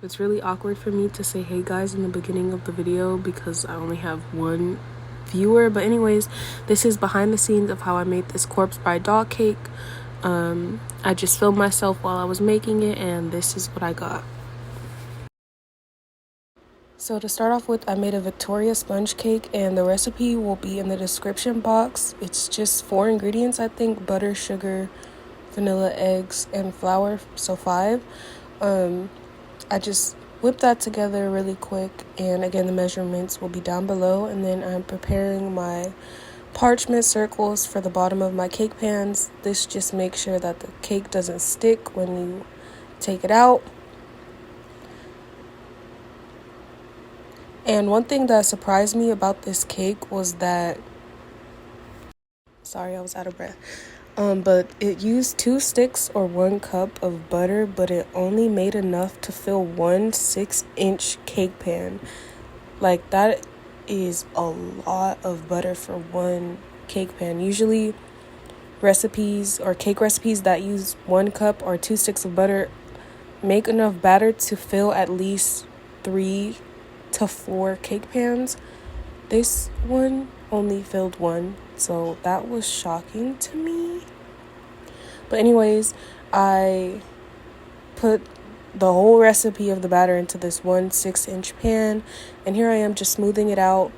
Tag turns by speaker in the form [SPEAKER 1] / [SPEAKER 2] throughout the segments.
[SPEAKER 1] It's really awkward for me to say hey guys in the beginning of the video because I only have one viewer. But anyways, this is behind the scenes of how I made this corpse bride doll cake. I just filmed myself while I was making it, and this is what I got. So to start off with, I made a Victoria sponge cake, and the recipe will be in the description box. It's just 4 ingredients, I think: butter, sugar, vanilla, eggs, and flour, so 5. I just whipped that together really quick, and again the measurements will be down below. And then I'm preparing my parchment circles for the bottom of my cake pans. This just makes sure that the cake doesn't stick when you take it out. And one thing that surprised me about this cake was that, sorry, I was out of breath. But it used 2 sticks or 1 cup of butter, but it only made enough to fill 1 6-inch cake pan. Like, that is a lot of butter for 1 cake pan. Usually recipes or cake recipes that use 1 cup or 2 sticks of butter make enough batter to fill at least 3 to 4 cake pans. This one only filled 1, so that was shocking to me. But anyways, I put the whole recipe of the batter into this 1 6-inch pan, and here I am just smoothing it out.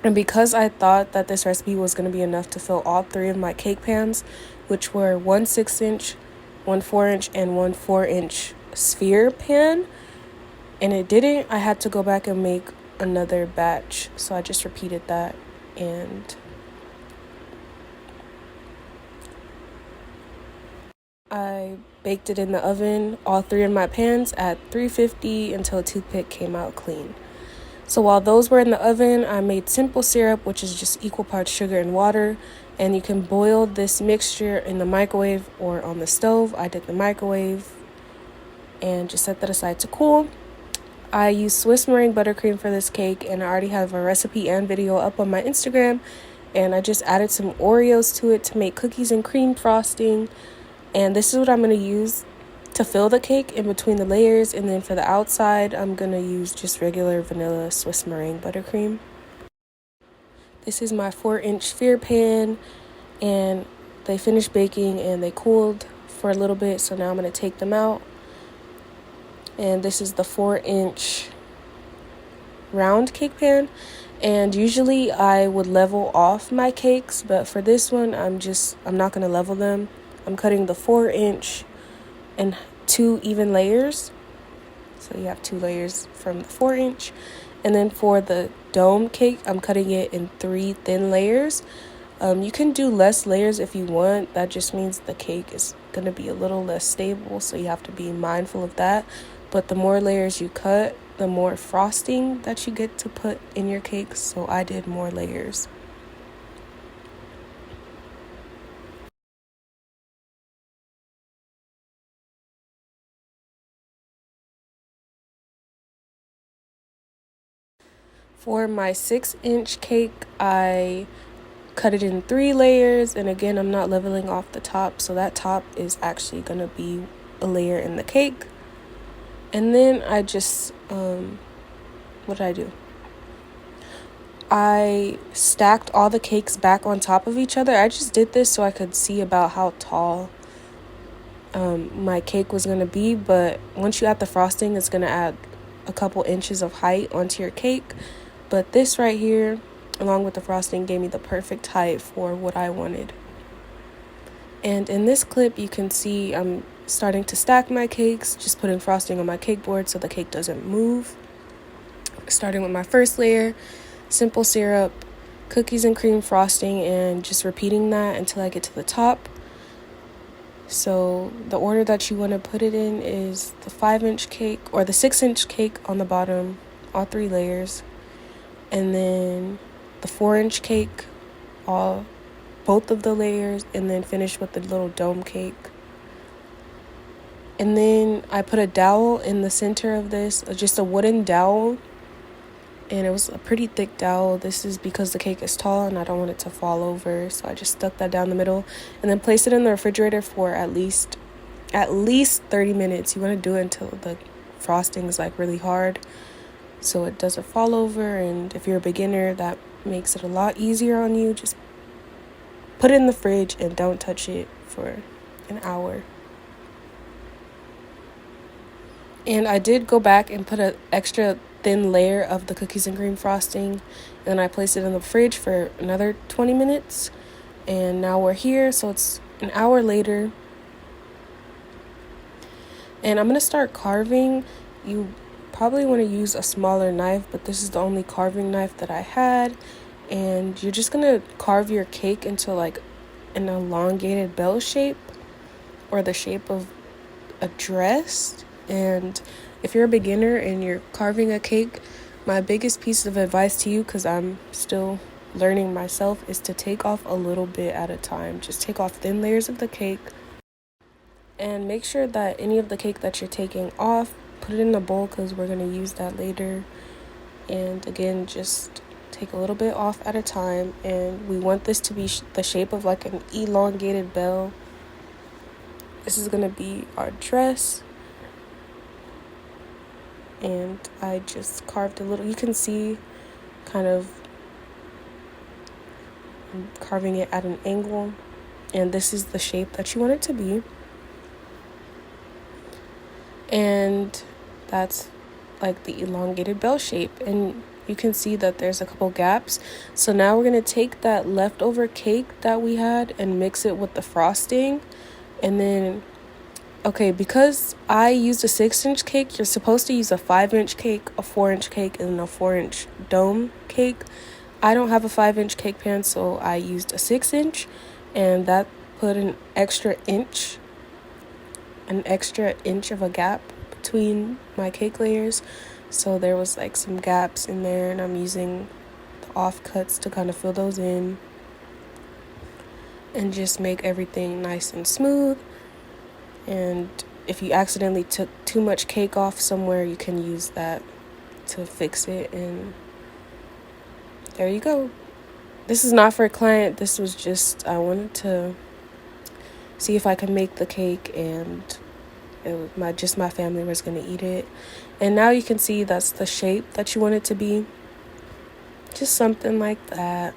[SPEAKER 1] And because I thought that this recipe was going to be enough to fill all 3 of my cake pans, which were 1 6-inch, 1 4-inch, and 1 4-inch sphere pan, and it didn't, I had to go back and make another batch. So I just repeated that, and I baked it in the oven, all 3 of my pans, at 350 until a toothpick came out clean. So while those were in the oven, I made simple syrup, which is just equal parts sugar and water. And you can boil this mixture in the microwave or on the stove. I did the microwave and just set that aside to cool. I used Swiss meringue buttercream for this cake, and I already have a recipe and video up on my Instagram. And I just added some Oreos to it to make cookies and cream frosting. And this is what I'm going to use to fill the cake in between the layers. And then for the outside, I'm going to use just regular vanilla Swiss meringue buttercream. This is my 4-inch sphere pan, and they finished baking and they cooled for a little bit. So now I'm going to take them out. And this is the 4-inch round cake pan. And usually I would level off my cakes, but for this one, I'm not going to level them. I'm cutting the 4-inch in 2 even layers. So you have 2 layers from the 4-inch. And then for the dome cake, I'm cutting it in 3 thin layers. You can do less layers if you want. That just means the cake is going to be a little less stable, so you have to be mindful of that. But the more layers you cut, the more frosting that you get to put in your cake. So I did more layers. For my 6-inch cake, I cut it in 3 layers. And again, I'm not leveling off the top, so that top is actually going to be a layer in the cake. And then I just, what did I do? I stacked all the cakes back on top of each other. I just did this so I could see about how tall my cake was going to be. But once you add the frosting, it's going to add a couple inches of height onto your cake. But this right here, along with the frosting, gave me the perfect height for what I wanted. And in this clip, you can see I'm starting to stack my cakes, just putting frosting on my cake board so the cake doesn't move. Starting with my first layer, simple syrup, cookies and cream frosting, and just repeating that until I get to the top. So the order that you want to put it in is the 5-inch cake or the 6-inch cake on the bottom, all 3 layers, and then the 4-inch cake, both of the layers, and then finish with the little dome cake. And then I put a dowel in the center of this, just a wooden dowel, and it was a pretty thick dowel. This is because the cake is tall and I don't want it to fall over, so I just stuck that down the middle and then placed it in the refrigerator for at least 30 minutes. You want to do it until the frosting is like really hard, so it doesn't fall over. And if you're a beginner, that makes it a lot easier on you. Just put it in the fridge and don't touch it for an hour. And I did go back and put an extra thin layer of the cookies and cream frosting, and then I placed it in the fridge for another 20 minutes. And now we're here, so it's an hour later. And I'm going to start carving. You probably want to use a smaller knife, but this is the only carving knife that I had. And you're just going to carve your cake into like an elongated bell shape, or the shape of a dress. And if you're a beginner and you're carving a cake, my biggest piece of advice to you, because I'm still learning myself, is to take off a little bit at a time. Just take off thin layers of the cake, and make sure that any of the cake that you're taking off, put it in a bowl, because we're going to use that later. And again, just take a little bit off at a time. And we want this to be the shape of like an elongated bell. This is going to be our dress. And I just carved a little, you can see kind of carving it at an angle, and this is the shape that you want it to be. And that's like the elongated bell shape, and you can see that there's a couple gaps. So now we're going to take that leftover cake that we had and mix it with the frosting. And then because I used a 6-inch cake, you're supposed to use a 5-inch cake, a 4-inch cake, and a 4-inch dome cake. I don't have a 5-inch cake pan, so I used a 6-inch, and that put an extra inch of a gap between my cake layers. So there was like some gaps in there, and I'm using the offcuts to kind of fill those in and just make everything nice and smooth. And if you accidentally took too much cake off somewhere, you can use that to fix it. And there you go. This is not for a client. This was just, I wanted to see if I could make the cake, and it was my family was going to eat it. And now you can see that's the shape that you want it to be. Just something like that.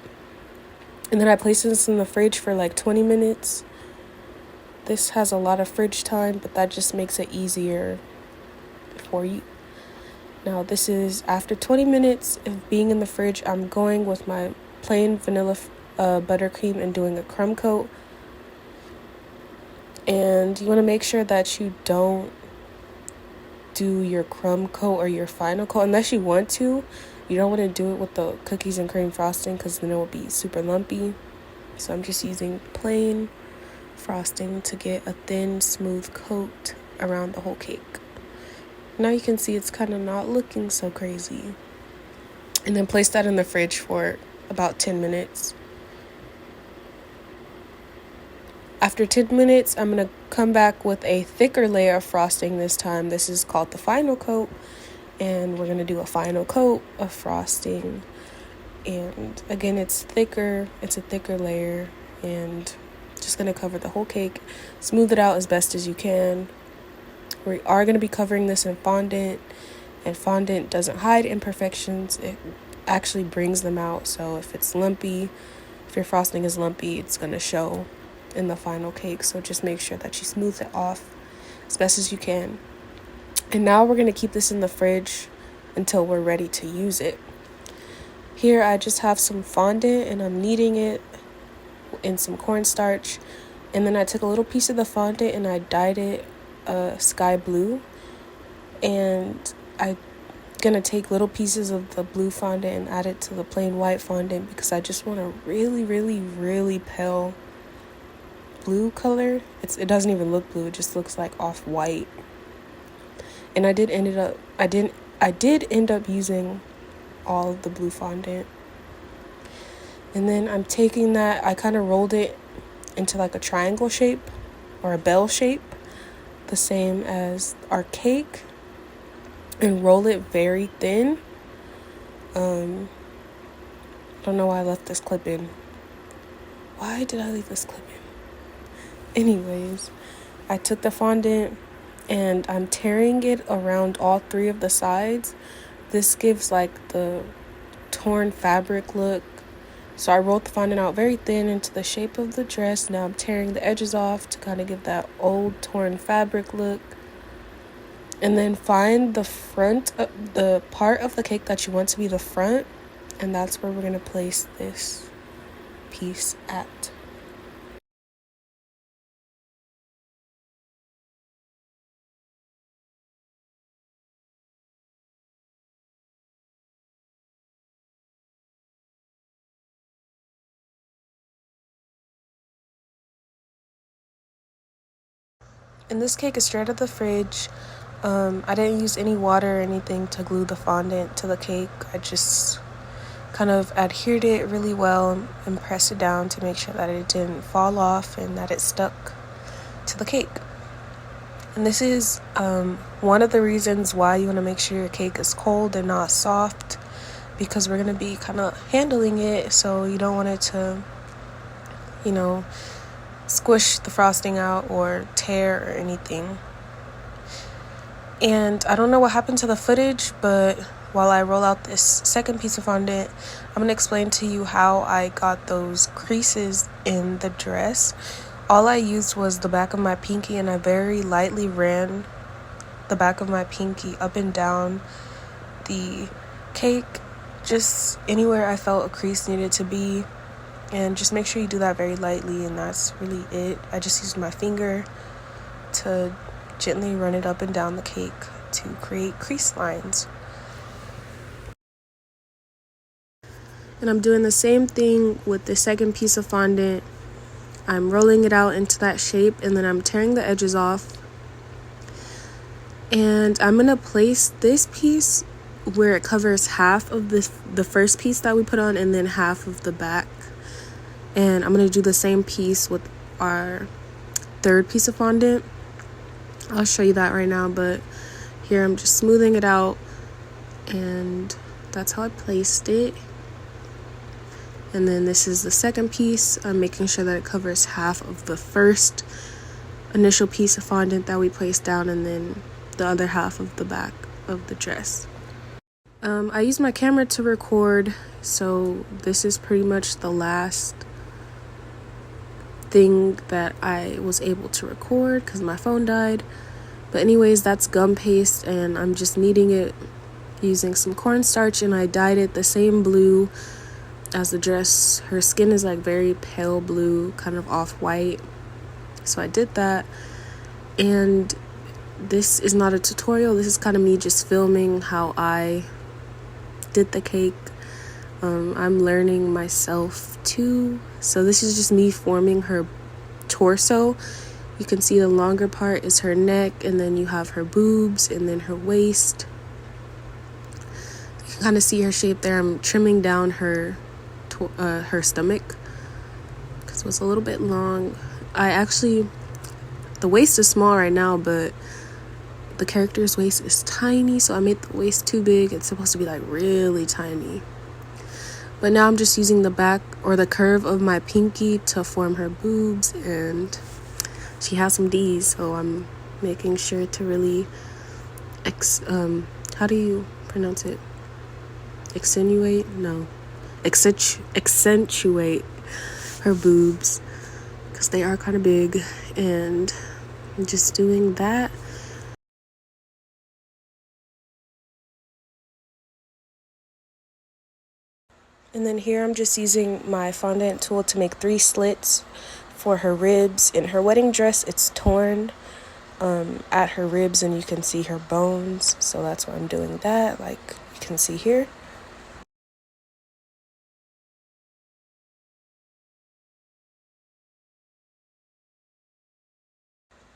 [SPEAKER 1] And then I placed this in the fridge for like 20 minutes. This has a lot of fridge time, but that just makes it easier for you. Now this is after 20 minutes of being in the fridge. I'm going with my plain vanilla buttercream and doing a crumb coat. And you want to make sure that you don't do your crumb coat or your final coat unless you want to. You don't want to do it with the cookies and cream frosting, because then it will be super lumpy. So I'm just using plain frosting to get a thin, smooth coat around the whole cake. Now you can see it's kind of not looking so crazy. And then place that in the fridge for about 10 minutes. After 10 minutes, I'm going to come back with a thicker layer of frosting this time. This is called the final coat. And we're going to do a final coat of frosting. And again, it's thicker. It's a thicker layer. And just going to cover the whole cake. Smooth it out as best as you can. We are going to be covering this in fondant. And fondant doesn't hide imperfections. It actually brings them out. So if it's lumpy, if your frosting is lumpy, it's going to show in the final cake. So just make sure that you smooth it off as best as you can. And now we're going to keep this in the fridge until we're ready to use it. Here I just have some fondant, and I'm kneading it in some cornstarch. And then I took a little piece of the fondant and I dyed it sky blue. And I'm going to take little pieces of the blue fondant and add it to the plain white fondant, because I just want a really, really, really pale blue color. It doesn't even look blue, it just looks like off-white. And I did end up using all of the blue fondant. And then I'm taking that, I kind of rolled it into like a triangle shape or a bell shape, the same as our cake, and roll it very thin. I don't know why I left this clip in. Why did I leave this clip in? Anyways, I took the fondant and I'm tearing it around all 3 of the sides. This gives like the torn fabric look. So I rolled the fondant out very thin into the shape of the dress. Now I'm tearing the edges off to kind of give that old torn fabric look. And then find the front, the part of the cake that you want to be the front, and that's where we're going to place this piece at. And this cake is straight out of the fridge. I didn't use any water or anything to glue the fondant to the cake. I just kind of adhered it really well and pressed it down to make sure that it didn't fall off and that it stuck to the cake. And this is one of the reasons why you want to make sure your cake is cold and not soft, because we're going to be kind of handling it, so you don't want it to, squish the frosting out or tear or anything. And I don't know what happened to the footage, but while I roll out this second piece of fondant, I'm going to explain to you how I got those creases in the dress. All I used was the back of my pinky, and I very lightly ran the back of my pinky up and down the cake, just anywhere I felt a crease needed to be. And just make sure you do that very lightly, and that's really it. I just used my finger to gently run it up and down the cake to create crease lines. And I'm doing the same thing with the second piece of fondant. I'm rolling it out into that shape, and then I'm tearing the edges off. And I'm going to place this piece where it covers half of the first piece that we put on, and then half of the back. And I'm going to do the same piece with our third piece of fondant. I'll show you that right now, but here I'm just smoothing it out, and that's how I placed it. And then this is the second piece. I'm making sure that it covers half of the first initial piece of fondant that we placed down, and then the other half of the back of the dress. I used my camera to record, so this is pretty much the last thing that I was able to record because my phone died. But anyways, that's gum paste, and I'm just kneading it using some cornstarch, and I dyed it the same blue as the dress. Her skin is like very pale blue, kind of off-white, so I did that. And this is not a tutorial, this is kind of me just filming how I did the cake. I'm learning myself too, so this is just me forming her torso. You can see the longer part is her neck, and then you have her boobs, and then her waist. You can kind of see her shape there. I'm trimming down her stomach because it was a little bit long. The waist is small right now, but the character's waist is tiny, so I made the waist too big. It's supposed to be like really tiny. But now I'm just using the back or the curve of my pinky to form her boobs, and she has some D's, so I'm making sure to really how do you pronounce it? Accentuate her boobs, because they are kind of big, and I'm just doing that. And then here I'm just using my fondant tool to make 3 slits for her ribs. In her wedding dress, it's torn at her ribs, and you can see her bones, so that's why I'm doing that, like you can see here.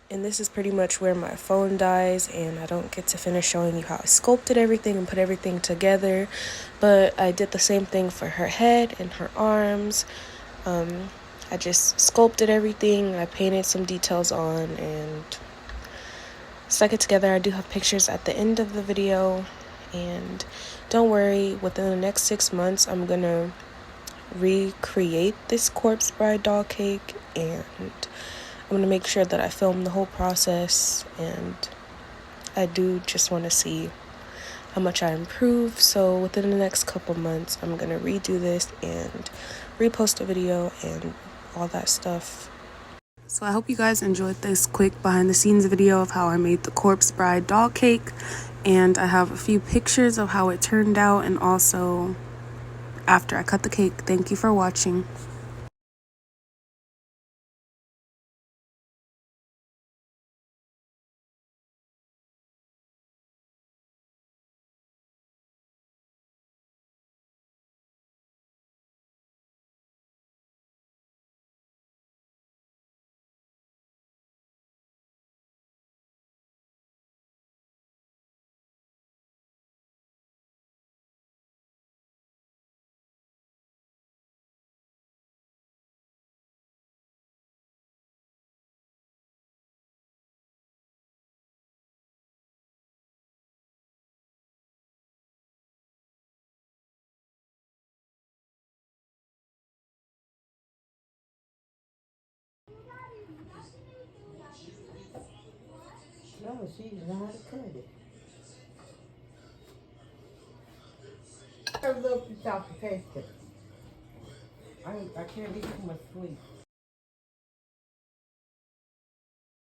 [SPEAKER 1] And this is pretty much where my phone dies, and I don't get to finish showing you how I sculpted everything and put everything together. But I did the same thing for her head and her arms. I just sculpted everything. I painted some details on and stuck it together. I do have pictures at the end of the video. And don't worry, within the next 6 months, I'm going to recreate this corpse bride doll cake, and I'm going to make sure that I film the whole process and I do just want to see how much I improve. So within the next couple months, I'm going to redo this and repost a video and all that stuff. So I hope you guys enjoyed this quick behind the scenes video of how I made the Corpse Bride doll cake. And I have a few pictures of how it turned out and also after I cut the cake. Thank you for watching.
[SPEAKER 2] No, she didn't know how to cut it. I love to talk to taste it. I can't eat too much sweet.